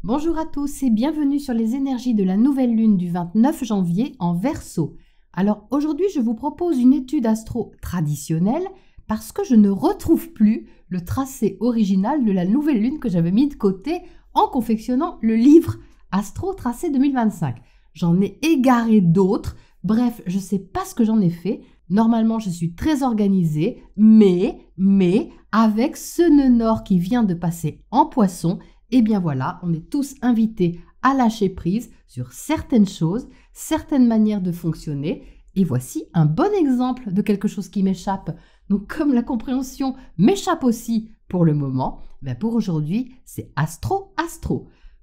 Bonjour à tous et bienvenue sur les énergies de la nouvelle lune du 29 janvier en Verseau. Alors aujourd'hui, je vous propose une étude astro traditionnelle parce que je ne retrouve plus le tracé original de la nouvelle lune que j'avais mis de côté en confectionnant le livre Astro Tracé 2025. J'en ai égaré d'autres. Bref, je ne sais pas ce que j'en ai fait. Normalement, je suis très organisée, mais avec ce nœud nord qui vient de passer en Poisson, et bien voilà, on est tous invités à lâcher prise sur certaines choses, certaines manières de fonctionner. Et voici un bon exemple de quelque chose qui m'échappe. Donc comme la compréhension m'échappe aussi pour le moment, pour aujourd'hui, c'est astro.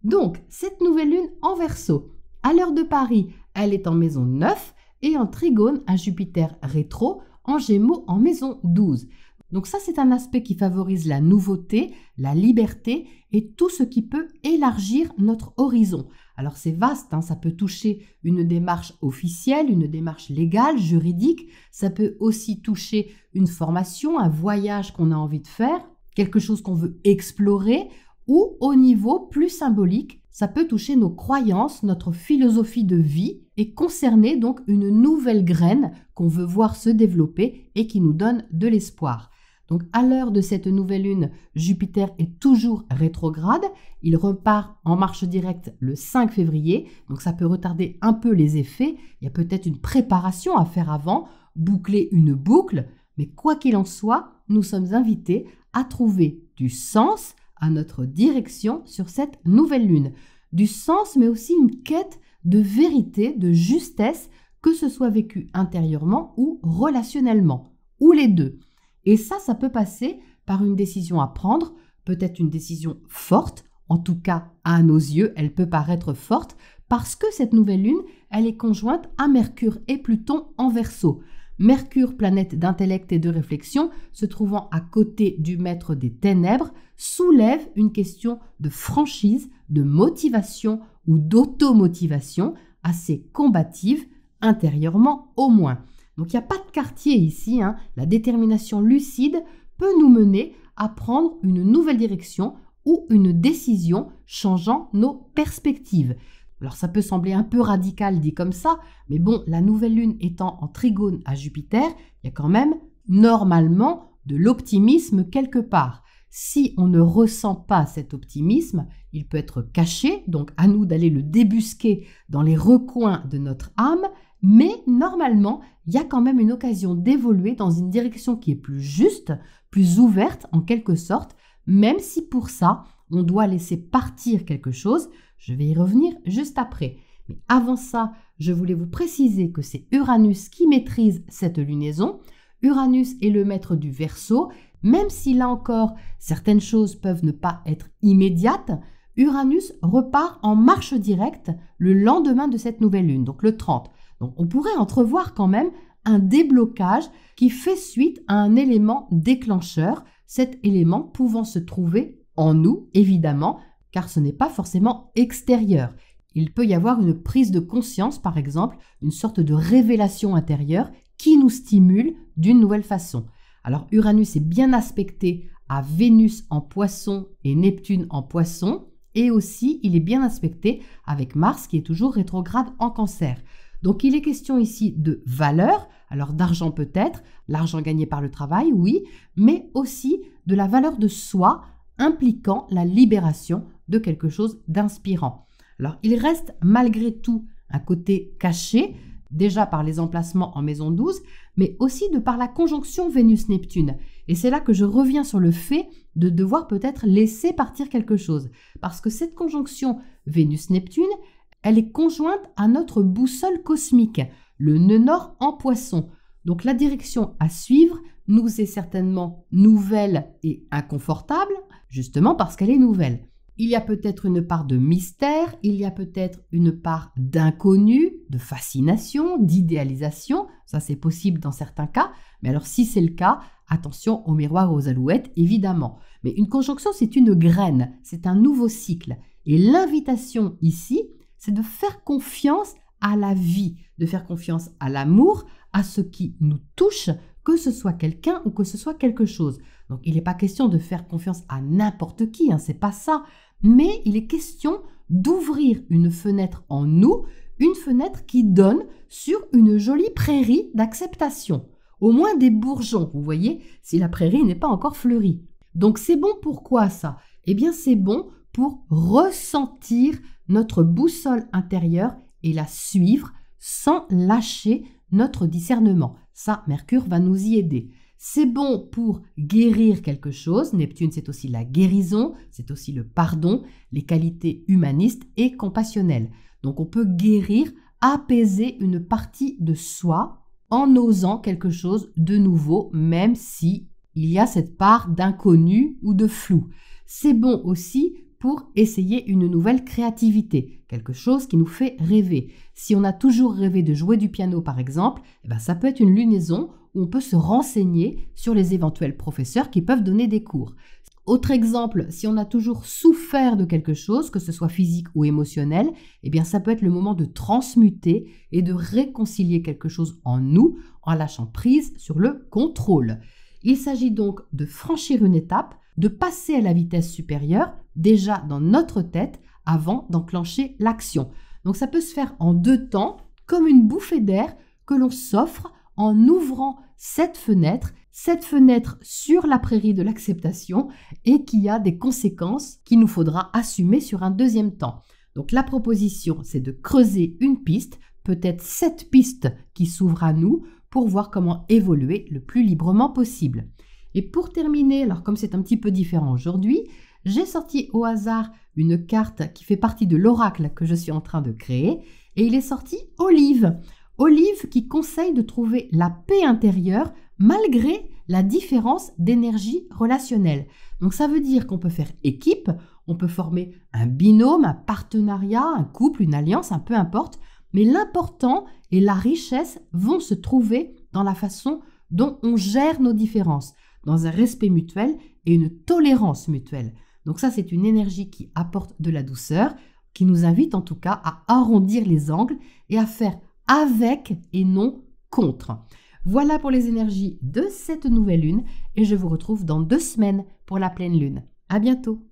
Donc, cette nouvelle lune en Verseau, à l'heure de Paris, elle est en maison 9 et en trigone à Jupiter rétro, en Gémeaux en maison 12. Donc ça, c'est un aspect qui favorise la nouveauté, la liberté et tout ce qui peut élargir notre horizon. Alors c'est vaste, ça peut toucher une démarche officielle, une démarche légale, juridique. Ça peut aussi toucher une formation, un voyage qu'on a envie de faire, quelque chose qu'on veut explorer ou au niveau plus symbolique, ça peut toucher nos croyances, notre philosophie de vie et concerner donc une nouvelle graine qu'on veut voir se développer et qui nous donne de l'espoir. Donc à l'heure de cette nouvelle lune, Jupiter est toujours rétrograde. Il repart en marche directe le 5 février. Donc ça peut retarder un peu les effets. Il y a peut-être une préparation à faire avant, boucler une boucle. Mais quoi qu'il en soit, nous sommes invités à trouver du sens à notre direction sur cette nouvelle lune. Du sens, mais aussi une quête de vérité, de justesse, que ce soit vécu intérieurement ou relationnellement, ou les deux. Et ça peut passer par une décision à prendre, peut-être une décision forte, en tout cas à nos yeux, elle peut paraître forte, parce que cette nouvelle lune, elle est conjointe à Mercure et Pluton en Verseau. Mercure, planète d'intellect et de réflexion, se trouvant à côté du maître des ténèbres, soulève une question de franchise, de motivation ou d'automotivation assez combative, intérieurement au moins. Donc il n'y a pas de quartier ici, La détermination lucide peut nous mener à prendre une nouvelle direction ou une décision changeant nos perspectives. Alors ça peut sembler un peu radical dit comme ça, mais bon, la nouvelle lune étant en trigone à Jupiter, il y a quand même normalement de l'optimisme quelque part. Si on ne ressent pas cet optimisme, il peut être caché, donc à nous d'aller le débusquer dans les recoins de notre âme, mais normalement, il y a quand même une occasion d'évoluer dans une direction qui est plus juste, plus ouverte en quelque sorte, même si pour ça, on doit laisser partir quelque chose. Je vais y revenir juste après. Mais avant ça, je voulais vous préciser que c'est Uranus qui maîtrise cette lunaison. Uranus est le maître du Verseau. Même si là encore, certaines choses peuvent ne pas être immédiates, Uranus repart en marche directe le lendemain de cette nouvelle lune, donc le 30. Donc on pourrait entrevoir quand même un déblocage qui fait suite à un élément déclencheur, cet élément pouvant se trouver en nous, évidemment, car ce n'est pas forcément extérieur. Il peut y avoir une prise de conscience, par exemple, une sorte de révélation intérieure qui nous stimule d'une nouvelle façon. Alors Uranus est bien aspecté à Vénus en Poisson et Neptune en Poisson, et aussi il est bien aspecté avec Mars qui est toujours rétrograde en Cancer. Donc il est question ici de valeur, alors d'argent peut-être, l'argent gagné par le travail, oui, mais aussi de la valeur de soi, impliquant la libération de quelque chose d'inspirant. Alors, il reste malgré tout un côté caché, déjà par les emplacements en maison 12, mais aussi de par la conjonction Vénus-Neptune. Et c'est là que je reviens sur le fait de devoir peut-être laisser partir quelque chose. Parce que cette conjonction Vénus-Neptune, elle est conjointe à notre boussole cosmique, le nœud nord en Poisson. Donc, la direction à suivre nous est certainement nouvelle et inconfortable, justement parce qu'elle est nouvelle. Il y a peut-être une part de mystère, il y a peut-être une part d'inconnu, de fascination, d'idéalisation. Ça, c'est possible dans certains cas. Mais alors, si c'est le cas, attention au miroir aux alouettes, évidemment. Mais une conjonction, c'est une graine, c'est un nouveau cycle. Et l'invitation ici, c'est de faire confiance à la vie, de faire confiance à l'amour, à ce qui nous touche, que ce soit quelqu'un ou que ce soit quelque chose. Donc, il n'est pas question de faire confiance à n'importe qui, c'est pas ça. Mais il est question d'ouvrir une fenêtre en nous, une fenêtre qui donne sur une jolie prairie d'acceptation. Au moins des bourgeons, vous voyez, si la prairie n'est pas encore fleurie. Donc c'est bon pourquoi ça? Eh bien c'est bon pour ressentir notre boussole intérieure et la suivre sans lâcher notre discernement. Ça, Mercure va nous y aider. C'est bon pour guérir quelque chose. Neptune, c'est aussi la guérison, c'est aussi le pardon, les qualités humanistes et compassionnelles. Donc on peut guérir, apaiser une partie de soi en osant quelque chose de nouveau, même si il y a cette part d'inconnu ou de flou. C'est bon aussi pour essayer une nouvelle créativité, quelque chose qui nous fait rêver. Si on a toujours rêvé de jouer du piano par exemple, ça peut être une lunaison où on peut se renseigner sur les éventuels professeurs qui peuvent donner des cours. Autre exemple, si on a toujours souffert de quelque chose, que ce soit physique ou émotionnel, ça peut être le moment de transmuter et de réconcilier quelque chose en nous en lâchant prise sur le contrôle. Il s'agit donc de franchir une étape, de passer à la vitesse supérieure, déjà dans notre tête, avant d'enclencher l'action. Donc ça peut se faire en 2 temps, comme une bouffée d'air que l'on s'offre en ouvrant cette fenêtre sur la prairie de l'acceptation et qui a des conséquences qu'il nous faudra assumer sur un 2e temps. Donc la proposition, c'est de creuser une piste, peut-être 7 pistes qui s'ouvrent à nous pour voir comment évoluer le plus librement possible. Et pour terminer, alors comme c'est un petit peu différent aujourd'hui, j'ai sorti au hasard une carte qui fait partie de l'oracle que je suis en train de créer et il est sorti Olive. Olive qui conseille de trouver la paix intérieure malgré la différence d'énergie relationnelle. Donc ça veut dire qu'on peut faire équipe, on peut former un binôme, un partenariat, un couple, une alliance, un peu importe, mais l'important et la richesse vont se trouver dans la façon dont on gère nos différences, dans un respect mutuel et une tolérance mutuelle. Donc ça, c'est une énergie qui apporte de la douceur, qui nous invite en tout cas à arrondir les angles et à faire avec et non contre. Voilà pour les énergies de cette nouvelle lune et je vous retrouve dans 2 semaines pour la pleine lune. À bientôt!